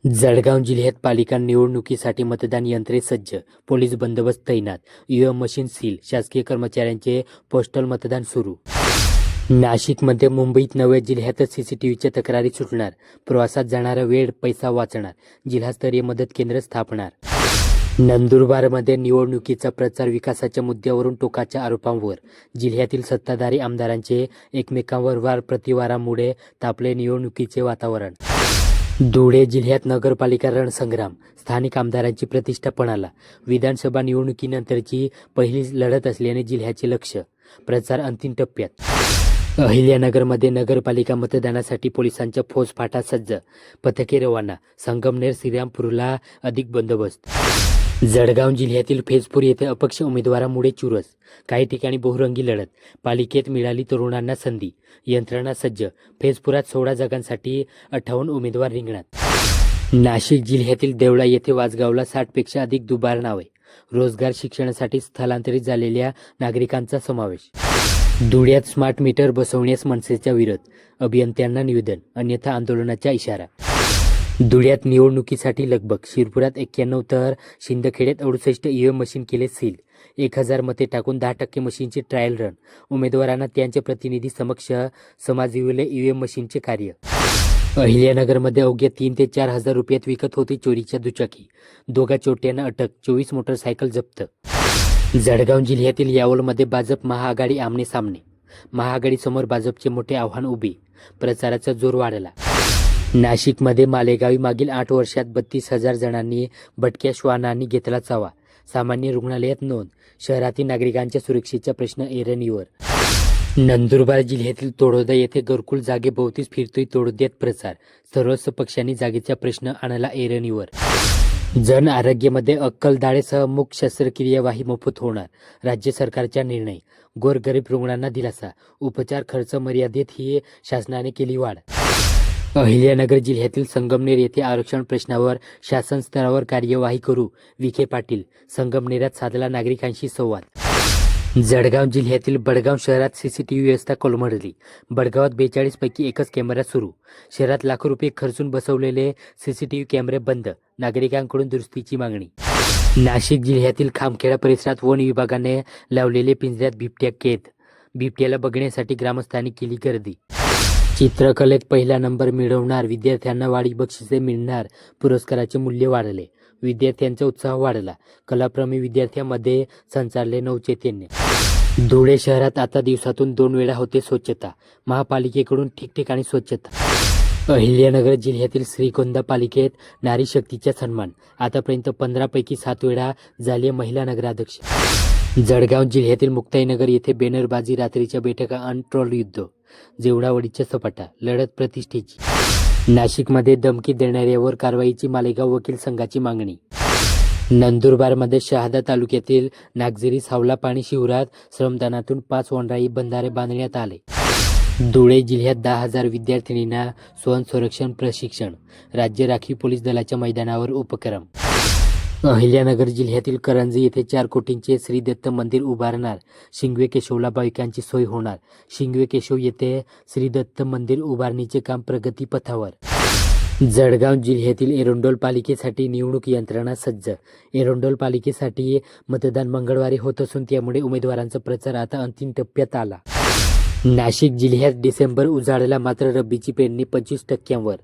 जळगाव जिल्ह्यात पालिका निवडणुकीसाठी मतदान यंत्रे सज्ज, पोलीस बंदोबस्त तैनात, ईव्हीएम मशीन सील, शासकीय कर्मचाऱ्यांचे पोस्टल मतदान सुरू. नाशिकमध्ये मुंबईत नव्या जिल्ह्यातच सीसीटीव्हीच्या तक्रारी सुटणार, प्रवासात जाणारा वेळ पैसा वाचणार, जिल्हास्तरीय मदत केंद्र स्थापणार. नंदुरबारमध्ये निवडणुकीचा प्रचार विकासाच्या मुद्द्यावरून टोकाच्या आरोपांवर, जिल्ह्यातील सत्ताधारी आमदारांचे एकमेकांवर वार प्रतिवारामुळे तापले निवडणुकीचे वातावरण. धुळे जिल्ह्यात नगरपालिका रणसंग्राम, स्थानिक आमदारांची प्रतिष्ठा पणाला, विधानसभा निवडणुकीनंतरची पहिली लढत असल्याने जिल्ह्याचे लक्ष, प्रचार अंतिम टप्प्यात. अहिल्यानगरमध्ये नगरपालिका मतदानासाठी पोलिसांच्या फौजफाटा सज्ज, पथके रवाना, संगमनेर श्रीरामपूरला अधिक बंदोबस्त. जळगाव जिल्ह्यातील फैजपूर येथे अपक्ष उमेदवारामुळे चुरस, काही ठिकाणी बहुरंगी लढत, पालिकेत मिळाली तरुणांना संधी, यंत्रणा सज्ज, फैजपुरात 16 जागांसाठी 58 उमेदवार रिंगणात. नाशिक जिल्ह्यातील देवळा येथे वाजगावला 60 पेक्षा अधिक दुबार नावे, रोजगार शिक्षणासाठी स्थलांतरित झालेल्या नागरिकांचा समावेश. धुळ्यात स्मार्ट मीटर बसवण्यास मनसेचा विरोध, अभियंत्यांना निवेदन, अन्यथा आंदोलनाचा इशारा. धुळ्यात निवडणुकीसाठी लगबग, शिरपुरात 91 तर शिंदखेड्यात 68 ईव्हीएम मशीन केले सील, 1000 मते टाकून 10% मशीनचे ट्रायल रन, उमेदवारांना त्यांच्या प्रतिनिधी समक्ष समजाविले ईव्हीएम मशीनचे कार्य. अहिल्यानगरमध्ये अवघ्या 3 ते 4 हजार रुपयात विकत होती चोरीच्या दुचाकी, दोघा चोरट्यांना अटक, 24 मोटरसायकल जप्त. जळगाव जिल्ह्यातील यावलमध्ये भाजप महाआघाडी आमने सामने, महाआघाडीसमोर भाजपचे मोठे आव्हान उभे, प्रचाराचा जोर वाढला. नाशिकमध्ये मालेगावी मागील 8 वर्षात 32,000 जणांनी भटक्या श्वानांनी घेतला चावा, सामान्य रुग्णालयात नोंद, शहरातील नागरिकांच्या सुरक्षेचा प्रश्न ऐरणीवर. नंदुरबार जिल्ह्यातील तोडोदा येथे घरकुल जागेभोवतीच फिरतोय तोडोद्यात प्रचार, सर्वच पक्षांनी जागेचा प्रश्न आणला ऐरणीवर. जन आरोग्यामध्ये अक्कलदाढेसह मूक शस्त्रक्रियाही मोफत होणार, राज्य सरकारचा निर्णय, गोरगरीब रुग्णांना दिलासा, उपचार खर्च मर्यादेत ही शासनाने केली वाढ. अहिल्यानगर जिल्ह्यातील संगमनेर येथे आरक्षण प्रश्नावर शासन स्तरावर कार्यवाही करू, विखे पाटील, संगमनेरात साधला नागरिकांशी संवाद. जळगाव जिल्ह्यातील बडगाव शहरात सीसीटीव्ही व्यवस्था कोलमडली, बडगावात 42 पैकी एकच कॅमेरा सुरू, शहरात लाखो रुपये खर्चून बसवलेले सीसीटीव्ही कॅमेरे बंद, नागरिकांकडून दुरुस्तीची मागणी. नाशिक जिल्ह्यातील खामखेडा परिसरात वन विभागाने लावलेले पिंजऱ्यात बिबट्या कैद, बिबट्याला बघण्यासाठी ग्रामस्थांनी केली गर्दी. चित्रकलेत पहिला नंबर मिळवणार विद्यार्थ्यांना वाढी बक्षिसे मिळणार, पुरस्काराचे मूल्य वाढले, विद्यार्थ्यांचा उत्साह वाढला, कलाप्रेमी विद्यार्थ्यांमध्ये संचारले नवचैतन्य. धुळे शहरात आता दिवसातून 2 वेळा होते स्वच्छता, महापालिकेकडून ठिकठिकाणी स्वच्छता. अहिल्यानगर जिल्ह्यातील श्रीगोंदा पालिकेत नारी शक्तीचा सन्मान, आतापर्यंत 15 पैकी 7 वेळा झाली महिला नगराध्यक्ष. जळगाव जिल्ह्यातील मुक्ताईनगर येथे बॅनरबाजी, रात्रीच्या बैठका आणि ट्रोल युद्ध, जेवणावडीच्या सपाटा, लढत प्रतिष्ठेची. नाशिकमध्ये धमकी देणाऱ्यावर कारवाईची मालेगाव वकील संघाची मागणी. नंदुरबारमध्ये शहादा तालुक्यातील नागझरी सावला पाणी शिवारात श्रमदानातून 5 वनराई बंधारे बांधण्यात आले. धुळे जिल्ह्यात 10,000 विद्यार्थिनींना स्वयंसंरक्षण प्रशिक्षण, राज्य राखीव पोलीस दलाच्या मैदानावर उपक्रम. अहिल्यानगर जिल्ह्यातील करंजी येथे 4 कोटींचे श्री दत्त मंदिर उभारणार, शिंगवे केशवला भाविकांची सोय होणार, शिंगवे केशव येथे श्री दत्त मंदिर उभारणीचे काम प्रगतीपथावर. जळगाव जिल्ह्यातील एरंडोल पालिकेसाठी निवडणूक यंत्रणा सज्ज, एरंडोल पालिकेसाठी मतदान मंगळवारी होत असून त्यामुळे उमेदवारांचा प्रचार आता अंतिम टप्प्यात आला. नाशिक जिल्ह्यात डिसेंबर उजाडला, मात्र रब्बीची पेरणी 25%वर,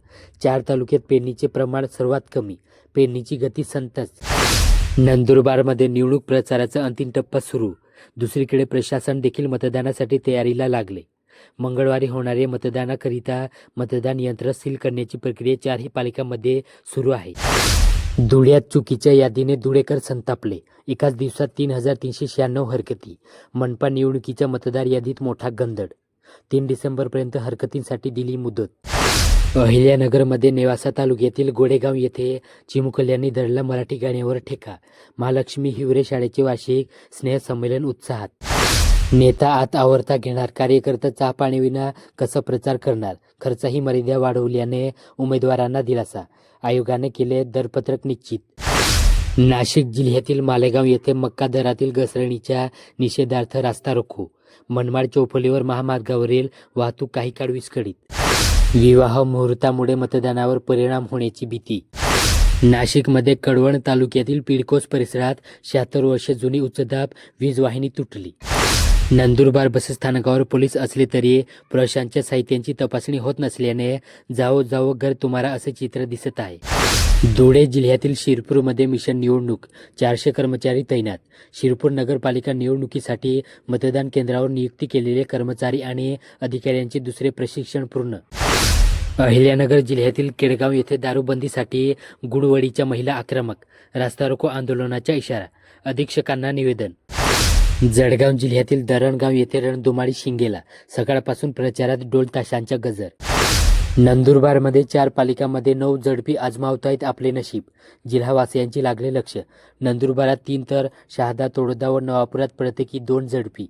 4 तालुक्यात पेरणीचे प्रमाण सर्वात कमी, पेरणीची गती संतच. नंदुरबारमध्ये निवडणूक प्रचाराचा अंतिम टप्पा सुरू, दुसरीकडे प्रशासन देखील मतदानासाठी तयारीला लागले. मंगळवारी होणारे मतदानाकरिता मतदान यंत्र सील करण्याची प्रक्रिया 4ही पालिकांमध्ये सुरू आहे. धुळ्यात चुकीच्या यादीने धुळेकर संतापले, एकाच दिवसात 3,396 हरकती, मनपा निवडणुकीच्या मतदार यादीत मोठा गंधड, 3 डिसेंबरपर्यंत हरकतींसाठी दिली मुदत. अहिल्यानगरमध्ये नेवासा तालुक्यातील गोडेगाव येथे चिमुकल्यांनी धरला मराठी गाण्यावर ठेका, महालक्ष्मी हिवरे शाळेचे वार्षिक स्नेहसंमेलन उत्साहात. नेता आत आवरता घेणार, कार्यकर्ता चहा पाणीविना कसा प्रचार करणार, खर्चही मर्यादा वाढवल्याने उमेदवारांना दिलासा, आयोगाने केले दरपत्रक निश्चित. नाशिक जिल्ह्यातील मालेगाव येथे मक्का दरातील घसरणीच्या निषेधार्थ रास्ता रोको, मनमाड चौफुलीवर महामार्गावरील वाहतूक काही काळ विस्कळीत. विवाह मुहूर्तामुळे मतदानावर परिणाम होण्याची भीती. नाशिकमध्ये कळवण तालुक्यातील पिडकोस परिसरात 76 वर्षे जुनी उच्चदाब वीज वाहिनी तुटली. नंदुरबार बसस्थानकावर पोलीस असले तरी प्रवाशांच्या साहित्यांची तपासणी होत नसल्याने जाओ जाओ घर तुम्हारा असे चित्र दिसत आहे. धुळे जिल्ह्यातील शिरपूरमध्ये मिशन निवडणूक 400 कर्मचारी तैनात. शिरपूर नगरपालिका निवडणुकीसाठी मतदान केंद्रावर नियुक्ती केलेले कर्मचारी आणि अधिकाऱ्यांचे दुसरे प्रशिक्षण पूर्ण. अहिल्यानगर जिल्ह्यातील केडगाव येथे दारूबंदीसाठी गुडवडीच्या महिला आक्रमक. रास्ता रोको आंदोलनाचा इशारा. अधीक्षकांना निवेदन. जळगाव जिल्ह्यातील धरणगाव येथे रणधुमाळी शिंगेला. सकाळपासून प्रचारात ढोल ताशांचा गजर. नंदुरबारमध्ये 4 पालिकांमध्ये 9 झडपी आजमावतायत आपले नशीब. जिल्हावासियांची लागले लक्ष. नंदुरबारात 3 तर शहादा, तोडोदा व नवापुरात प्रत्येकी 2 झडपी.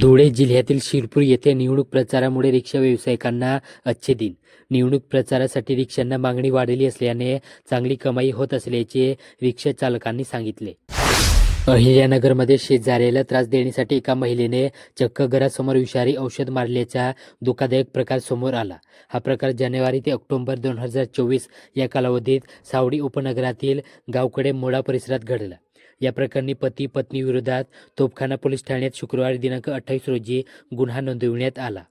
धुळे जिल्ह्यातील शिरपूर येथे निवडणूक प्रचारामुळे रिक्षा व्यावसायिकांना अच्छे दिन. निवडणूक प्रचारासाठी रिक्षांना मागणी वाढली असल्याने चांगली कमाई होत असल्याचे रिक्षा चालकांनी सांगितले. अहिल्यानगरमध्ये शेजाऱ्याला त्रास देण्यासाठी एका महिलेने चक्क घरासमोर विषारी औषध मारल्याचा धोकादायक प्रकार समोर आला. हा प्रकार जानेवारी ते ऑक्टोबर 2024 या कालावधीत सावडी उपनगरातील गावकडे मोडा परिसरात घडला. या प्रकरणी पती पत्नी विरोधात तोपखाना पोलीस ठाण्यात शुक्रवारी दिनांक 28 रोजी गुन्हा नोंदविण्यात आला.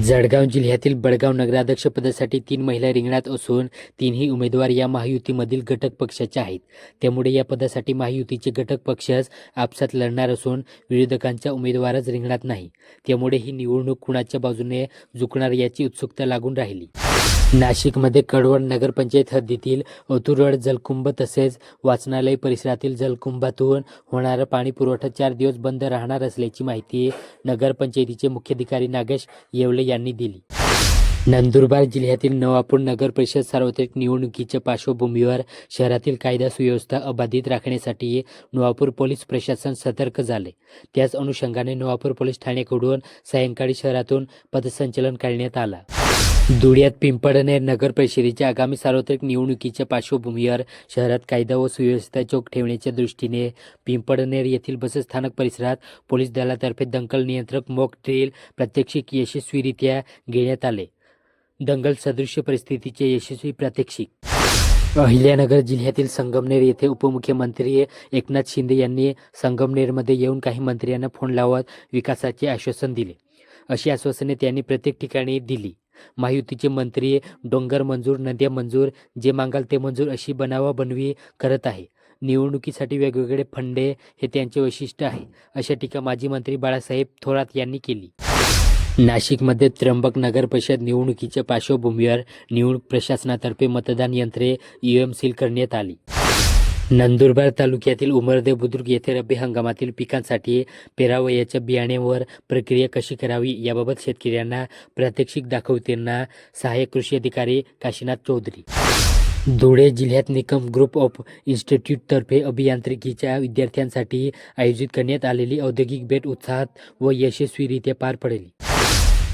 जळगाव जिल्ह्यातील बडगाव नगराध्यक्षपदासाठी 3 महिला रिंगणात असून 3ही उमेदवार या महायुतीमधील घटक पक्षाच्या आहेत. त्यामुळे या पदासाठी महायुतीचे घटक पक्षच आपसात लढणार असून विरोधकांचा उमेदवारच रिंगणात नाही. त्यामुळे ही निवडणूक कुणाच्या बाजूने झुकणार याची उत्सुकता लागून राहिली. नाशिकमध्ये कळवण नगरपंचायत हद्दीतील ओतूरड जलकुंभ तसेच वाचनालय परिसरातील जलकुंभातून होणारा पाणी पुरवठा 4 दिवस बंद राहणार असल्याची माहिती नगरपंचायतीचे मुख्याधिकारी नागेश येवले यांनी दिली. नंदुरबार जिल्ह्यातील नवापूर नगर परिषद सार्वत्रिक निवडणुकीच्या पार्श्वभूमीवर शहरातील कायदा सुव्यवस्था अबाधित राखण्यासाठी नवापूर पोलीस प्रशासन सतर्क झाले. त्याच अनुषंगाने नवापूर पोलीस ठाण्याकडून सायंकाळी शहरातून पथसंचलन करण्यात आला. धुळ्यात पिंपळनेर नगर परिषदेच्या आगामी सार्वत्रिक निवडणुकीच्या पार्श्वभूमीवर शहरात कायदा व सुव्यवस्था चोख ठेवण्याच्या दृष्टीने पिंपळनेर येथील बसस्थानक परिसरात पोलीस दलातर्फे दंगल नियंत्रक मॉक ड्रिल प्रात्यक्षिक यशस्वीरित्या घेण्यात आले. दंगल सदृश्य परिस्थितीचे यशस्वी प्रात्यक्षिक. अहिल्यानगर जिल्ह्यातील संगमनेर येथे उपमुख्यमंत्री एकनाथ शिंदे यांनी संगमनेरमध्ये येऊन काही मंत्र्यांना फोन लावत विकासाचे आश्वासन दिले. अशी आश्वासने त्यांनी प्रत्येक ठिकाणी दिली. महायुतीचे मंत्री डोंगर मंजूर, नद्या मंजूर, जे मागाल ते मंजूर अशी बनावाबनवी करत आहे. निवडणुकीसाठी वेगवेगळे फंडे हे त्यांचे वैशिष्ट्य आहे, अशा टीका माजी मंत्री बाळासाहेब थोरात यांनी केली. नाशिकमध्ये त्र्यंबक नगर परिषद निवडणुकीच्या पार्श्वभूमीवर निवडणूक प्रशासनातर्फे मतदान यंत्रे ईव्हीएम सील करण्यात आली. नंदुरबार तालुक्यातील उमरदे बुद्रुक येथे रब्बी हंगामातील पिकांसाठी पेरावयाच्या बियाण्यावर प्रक्रिया कशी करावी याबाबत शेतकऱ्यांना प्रात्यक्षिक दाखवताना सहाय्यक कृषी अधिकारी काशीनाथ चौधरी. धुळे जिल्ह्यात निकम ग्रुप ऑफ इन्स्टिट्यूटतर्फे अभियांत्रिकीच्या विद्यार्थ्यांसाठी आयोजित करण्यात आलेली औद्योगिक भेट उत्साहात व यशस्वीरित्या पार पडली.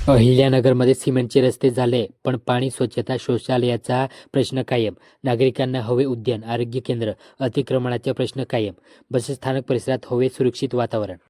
अहिल्यानगरमध्ये सिमेंटचे रस्ते झाले, पण पाणी, स्वच्छता, शौचालयाचा प्रश्न कायम. नागरिकांना हवे उद्यान, आरोग्य केंद्र, अतिक्रमणाचा प्रश्न कायम. बसस्थानक परिसरात हवे सुरक्षित वातावरण.